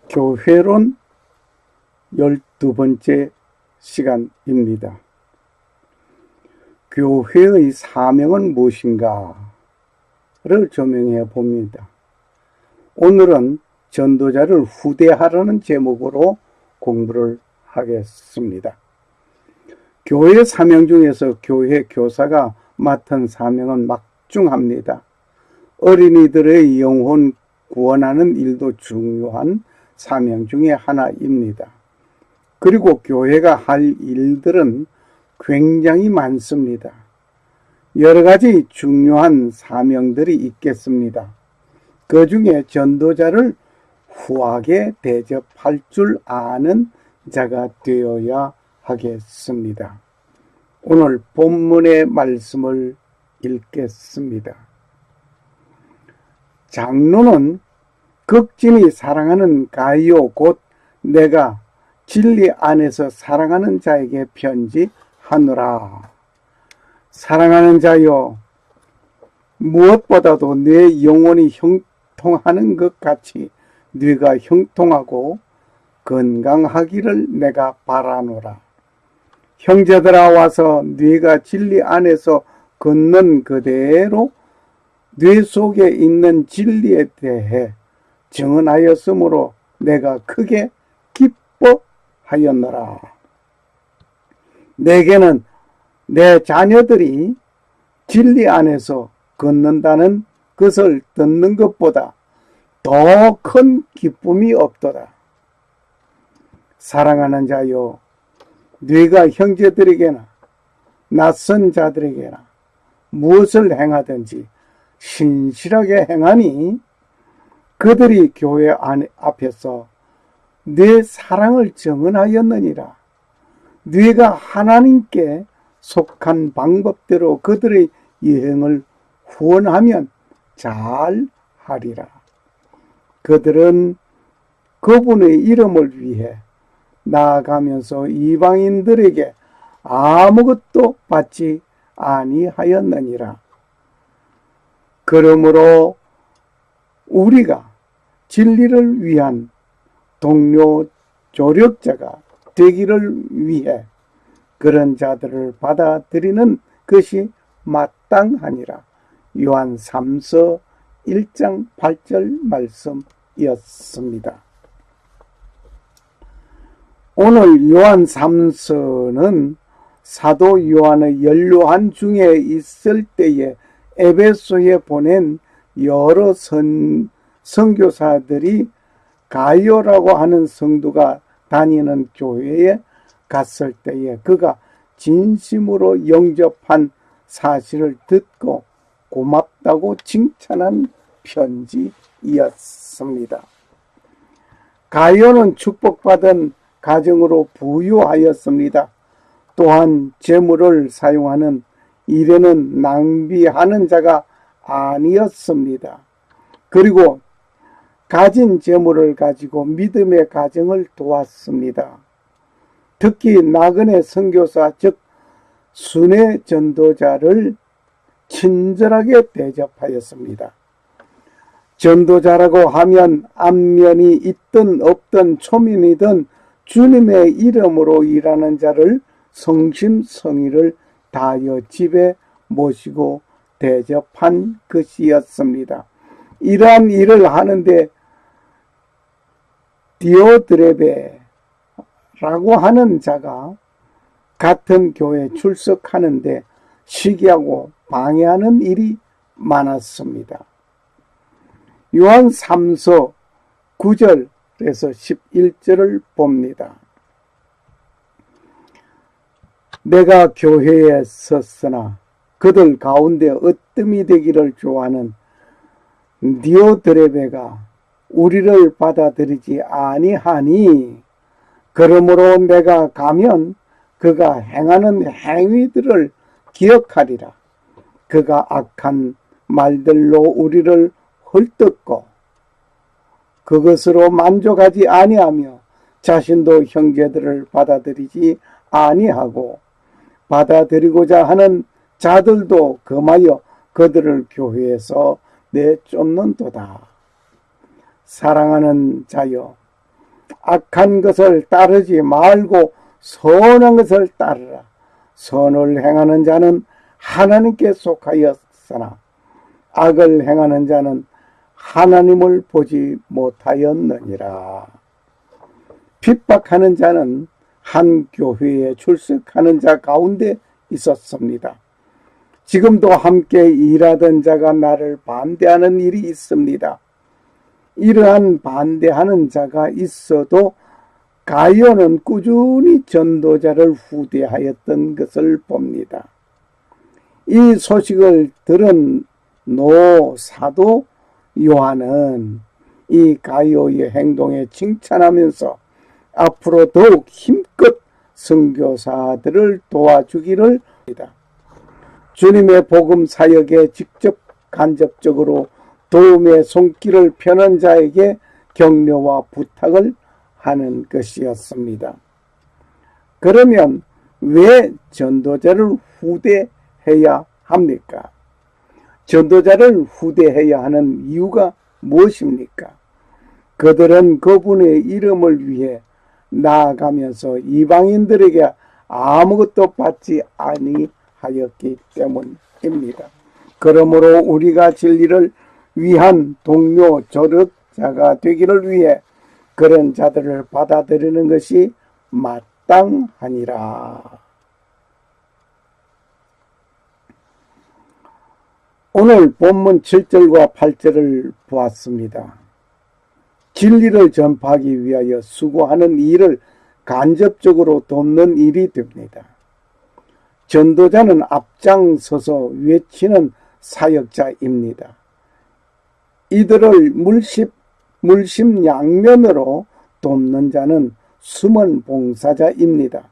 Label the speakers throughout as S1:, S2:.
S1: 교회론 12번째 시간입니다. 교회의 사명은 무엇인가를 조명해 봅니다. 오늘은 전도자를 후대하라는 제목으로 공부를 하겠습니다. 교회 사명 중에서 교회 교사가 맡은 사명은 막중합니다. 어린이들의 영혼 구원하는 일도 중요한 사명 중에 하나입니다. 그리고 교회가 할 일들은 굉장히 많습니다. 여러 가지 중요한 사명들이 있겠습니다. 그 중에 전도자를 후하게 대접할 줄 아는 자가 되어야 하겠습니다. 오늘 본문의 말씀을 읽겠습니다. 장로는 극진히 사랑하는 가이오 곧 내가 진리 안에서 사랑하는 자에게 편지하노라. 사랑하는 자여, 무엇보다도 내 영혼이 형통하는 것 같이 네가 형통하고 건강하기를 내가 바라노라. 형제들아 와서 네가 진리 안에서 걷는 그대로 뇌 속에 있는 진리에 대해 증언하였으므로 내가 크게 기뻐하였노라. 내게는 내 자녀들이 진리 안에서 걷는다는 것을 듣는 것보다 더 큰 기쁨이 없도다. 사랑하는 자여, 네가 형제들에게나 낯선 자들에게나 무엇을 행하든지 신실하게 행하니 그들이 교회 앞에서 네 사랑을 증언하였느니라. 네가 하나님께 속한 방법대로 그들의 여행을 후원하면 잘 하리라. 그들은 그분의 이름을 위해 나아가면서 이방인들에게 아무것도 받지 아니하였느니라. 그러므로 우리가 진리를 위한 동료 조력자가 되기를 위해 그런 자들을 받아들이는 것이 마땅하니라. 요한 3서 1장 8절 말씀이었습니다. 오늘 요한 3서는 사도 요한의 연로한 중에 있을 때에 에베소에 보낸 여러 선교사들이 가이오라고 하는 성도가 다니는 교회에 갔을 때에 그가 진심으로 영접한 사실을 듣고 고맙다고 칭찬한 편지이었습니다. 가이오는 축복받은 가정으로 부유하였습니다. 또한 재물을 사용하는 일에는 낭비하는 자가 아니었습니다. 그리고 가진 재물을 가지고 믿음의 가정을 도왔습니다. 특히 나그네 선교사 즉 순회 전도자를 친절하게 대접하였습니다. 전도자라고 하면 안면이 있든 없든 초면이든 주님의 이름으로 일하는 자를 성심성의를 다하여 집에 모시고 대접한 것이었습니다. 이러한 일을 하는데 디오드레베라고 하는 자가 같은 교회에 출석하는데 시기하고 방해하는 일이 많았습니다. 요한 3서 9절에서 11절을 봅니다. 내가 교회에 섰으나 그들 가운데 으뜸이 되기를 좋아하는 디오드레베가 우리를 받아들이지 아니하니 그러므로 내가 가면 그가 행하는 행위들을 기억하리라. 그가 악한 말들로 우리를 헐뜯고 그것으로 만족하지 아니하며 자신도 형제들을 받아들이지 아니하고 받아들이고자 하는 자들도 금하여 그들을 교회에서 내쫓는도다. 사랑하는 자여, 악한 것을 따르지 말고 선한 것을 따르라. 선을 행하는 자는 하나님께 속하였으나 악을 행하는 자는 하나님을 보지 못하였느니라. 핍박하는 자는 한 교회에 출석하는 자 가운데 있었습니다. 지금도 함께 일하던 자가 나를 반대하는 일이 있습니다. 이러한 반대하는 자가 있어도 가룟은 꾸준히 전도자를 후대하였던 것을 봅니다. 이 소식을 들은 노 사도 요한은 이 가룟의 행동에 칭찬하면서 앞으로 더욱 힘껏 선교사들을 도와주기를 합니다. 주님의 복음 사역에 직접 간접적으로 도움의 손길을 펴는 자에게 격려와 부탁을 하는 것이었습니다. 그러면 왜 전도자를 후대해야 합니까? 전도자를 후대해야 하는 이유가 무엇입니까? 그들은 그분의 이름을 위해 나아가면서 이방인들에게 아무것도 받지 아니하였기 때문입니다. 그러므로 우리가 진리를 위한 동료 조력자가 되기를 위해 그런 자들을 받아들이는 것이 마땅하니라. 오늘 본문 7절과 8절을 보았습니다. 진리를 전파하기 위하여 수고하는 일을 간접적으로 돕는 일이 됩니다. 전도자는 앞장서서 외치는 사역자입니다. 이들을 물심양면으로 돕는 자는 숨은 봉사자입니다.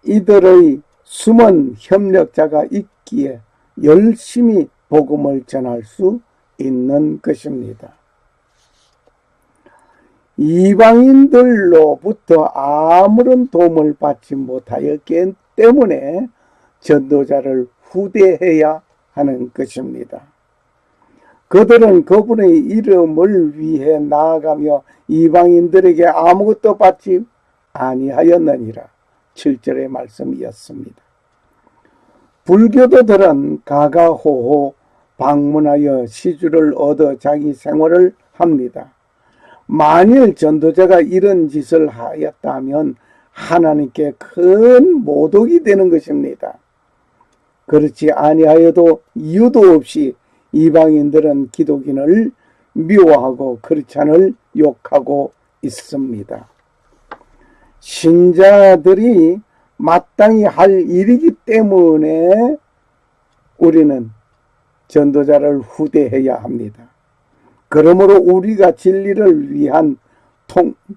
S1: 이들의 숨은 협력자가 있기에 열심히 복음을 전할 수 있는 것입니다. 이방인들로부터 아무런 도움을 받지 못하였기 때문에 전도자를 후대해야 하는 것입니다. 그들은 그분의 이름을 위해 나아가며 이방인들에게 아무것도 받지 아니하였느니라. 7절의 말씀이었습니다. 불교도들은 가가호호 방문하여 시주를 얻어 자기 생활을 합니다. 만일 전도자가 이런 짓을 하였다면 하나님께 큰 모독이 되는 것입니다. 그렇지 아니하여도 이유도 없이 이방인들은 기독인을 미워하고 크리스찬을 욕하고 있습니다. 신자들이 마땅히 할 일이기 때문에 우리는 전도자를 후대해야 합니다. 그러므로 우리가 진리를 위한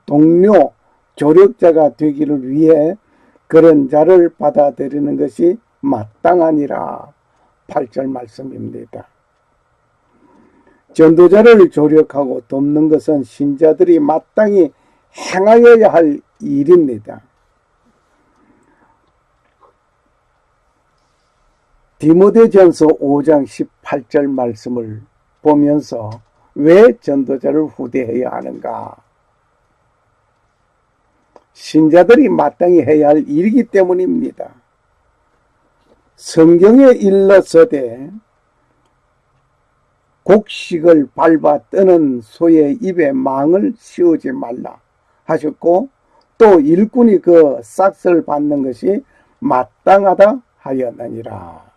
S1: 동료, 조력자가 되기를 위해 그런 자를 받아들이는 것이 마땅하니라. 8절 말씀입니다. 전도자를 조력하고 돕는 것은 신자들이 마땅히 행하여야 할 일입니다. 디모데전서 5장 18절 말씀을 보면서 왜 전도자를 후대해야 하는가? 신자들이 마땅히 해야 할 일이기 때문입니다. 성경에 일렀으되 곡식을 밟아 뜨는 소의 입에 망을 씌우지 말라 하셨고, 또 일꾼이 그 싹을 받는 것이 마땅하다 하였느니라.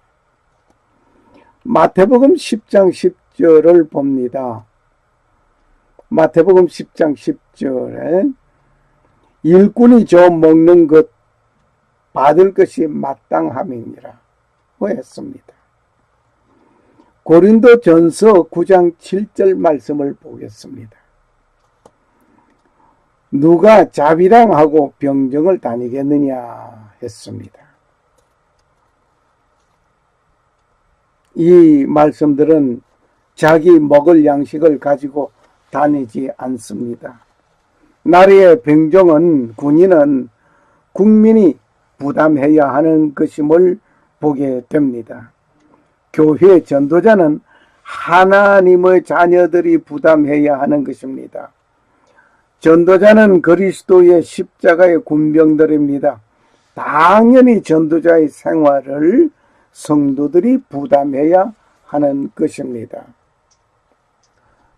S1: 마태복음 10장 10절을 봅니다. 마태복음 10장 10절에 일꾼이 저 먹는 것 받을 것이 마땅함이니라 했습니다. 고린도전서 9장 7절 말씀을 보겠습니다. 누가 자비랑하고 병정을 다니겠느냐 했습니다. 이 말씀들은 자기 먹을 양식을 가지고 다니지 않습니다. 나라의 병정은, 군인은 국민이 부담해야 하는 것임을 보게 됩니다. 교회 전도자는 하나님의 자녀들이 부담해야 하는 것입니다. 전도자는 그리스도의 십자가의 군병들입니다. 당연히 전도자의 생활을 성도들이 부담해야 하는 것입니다.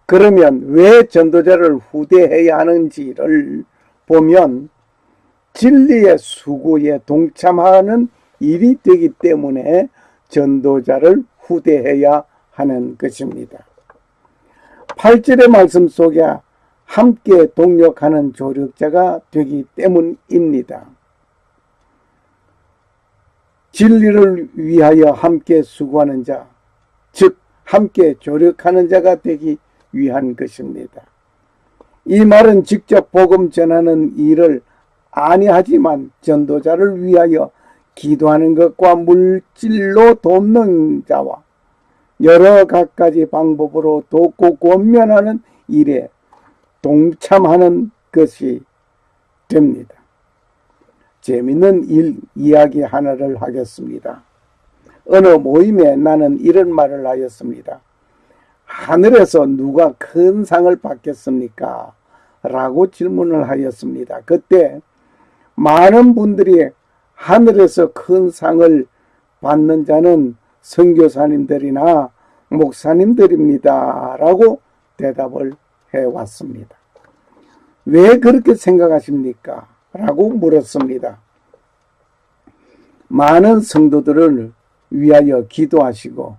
S1: 그러면 왜 전도자를 후대해야 하는지를 보면 진리의 수고에 동참하는 일이 되기 때문에 전도자를 후대해야 하는 것입니다. 8절의 말씀 속에 함께 동력하는 조력자가 되기 때문입니다. 진리를 위하여 함께 수고하는 자, 즉 함께 조력하는 자가 되기 위한 것입니다. 이 말은 직접 복음 전하는 일을 아니하지만 전도자를 위하여 기도하는 것과 물질로 돕는 자와 여러 갖가지 방법으로 돕고 권면하는 일에 동참하는 것이 됩니다. 재미있는 이야기 하나를 하겠습니다. 어느 모임에 나는 이런 말을 하였습니다. 하늘에서 누가 큰 상을 받겠습니까? 라고 질문을 하였습니다. 그때 많은 분들이 하늘에서 큰 상을 받는 자는 선교사님들이나 목사님들입니다. 라고 대답을 해왔습니다. 왜 그렇게 생각하십니까? 라고 물었습니다. 많은 성도들을 위하여 기도하시고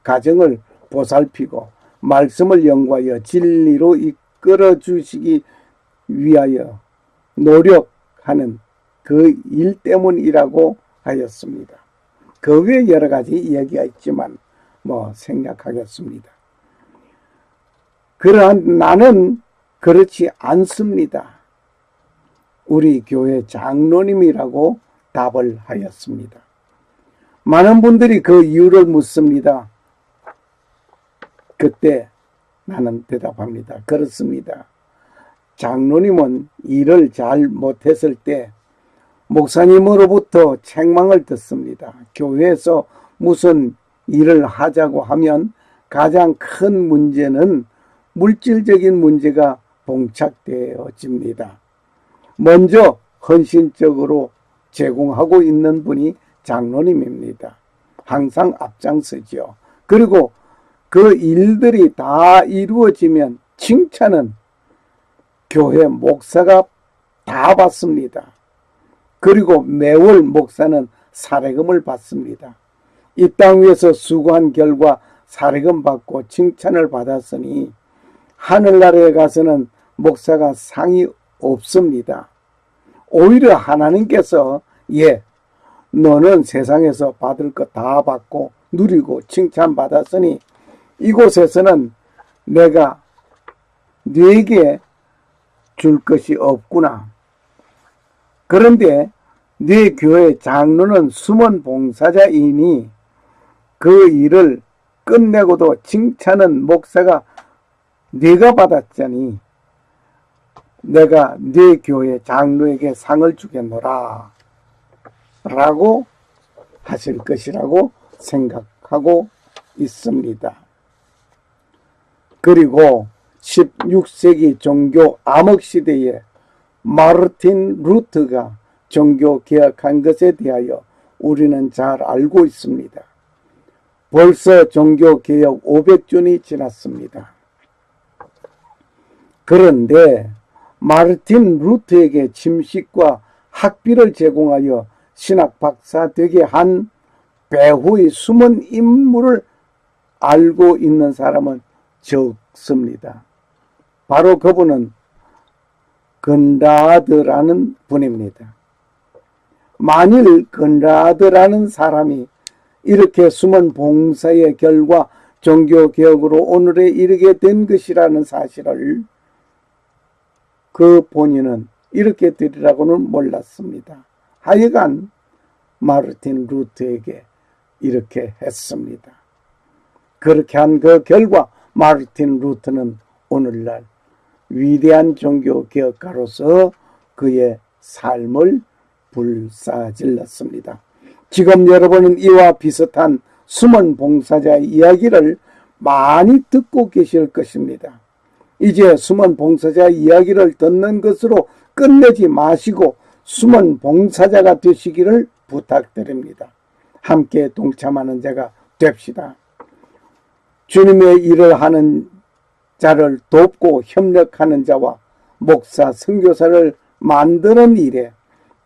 S1: 가정을 보살피고 말씀을 연구하여 진리로 이끌어 주시기 위하여 노력하는 그 일 때문이라고 하였습니다. 그 외에 여러 가지 이야기가 있지만 생략하겠습니다. 그러한 나는 그렇지 않습니다. 우리 교회 장로님이라고 답을 하였습니다. 많은 분들이 그 이유를 묻습니다. 그때 나는 대답합니다. 그렇습니다. 장로님은 일을 잘 못했을 때 목사님으로부터 책망을 듣습니다. 교회에서 무슨 일을 하자고 하면 가장 큰 문제는 물질적인 문제가 봉착되어집니다. 먼저 헌신적으로 제공하고 있는 분이 장로님입니다. 항상 앞장서죠. 그리고 그 일들이 다 이루어지면 칭찬은 교회 목사가 다 받습니다. 그리고 매월 목사는 사례금을 받습니다. 이 땅 위에서 수고한 결과 사례금 받고 칭찬을 받았으니 하늘나라에 가서는 목사가 상이 없습니다. 오히려 하나님께서 너는 세상에서 받을 것 다 받고 누리고 칭찬받았으니 이곳에서는 내가 네게 줄 것이 없구나. 그런데 네 교회 장로는 숨은 봉사자이니 그 일을 끝내고도 칭찬은 목사가 네가 받았자니 내가 네 교회 장로에게 상을 주겠노라 라고 하실 것이라고 생각하고 있습니다. 그리고 16세기 종교 암흑시대에 마르틴 루터가 종교 개혁한 것에 대하여 우리는 잘 알고 있습니다. 벌써 종교 개혁 500주년이 지났습니다. 그런데 마르틴 루터에게 침식과 학비를 제공하여 신학 박사 되게 한 배후의 숨은 인물을 알고 있는 사람은 적습니다. 바로 그분은 건라드라는 분입니다. 만일 건라드라는 사람이 이렇게 숨은 봉사의 결과 종교개혁으로 오늘에 이르게 된 것이라는 사실을 그 본인은 이렇게 되리라고는 몰랐습니다. 하여간 마르틴 루터에게 이렇게 했습니다. 그렇게 한 그 결과 마르틴 루터는 오늘날 위대한 종교개혁가로서 그의 삶을 불사질렀습니다. 지금 여러분은 이와 비슷한 숨은 봉사자의 이야기를 많이 듣고 계실 것입니다. 이제 숨은 봉사자 이야기를 듣는 것으로 끝내지 마시고 숨은 봉사자가 되시기를 부탁드립니다. 함께 동참하는 자가 됩시다. 주님의 일을 하는 자를 돕고 협력하는 자와 목사, 선교사를 만드는 일에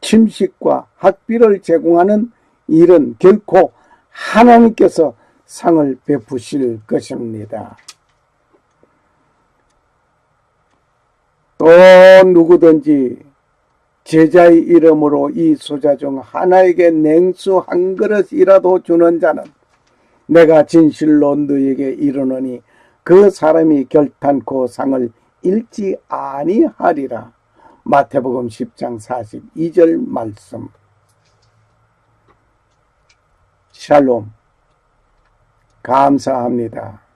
S1: 침식과 학비를 제공하는 일은 결코 하나님께서 상을 베푸실 것입니다. 또 누구든지 제자의 이름으로 이 소자 중 하나에게 냉수 한 그릇이라도 주는 자는 내가 진실로 너에게 이르노니 그 사람이 결탄코 상을 잃지 아니하리라. 마태복음 10장 42절 말씀. 샬롬. 감사합니다.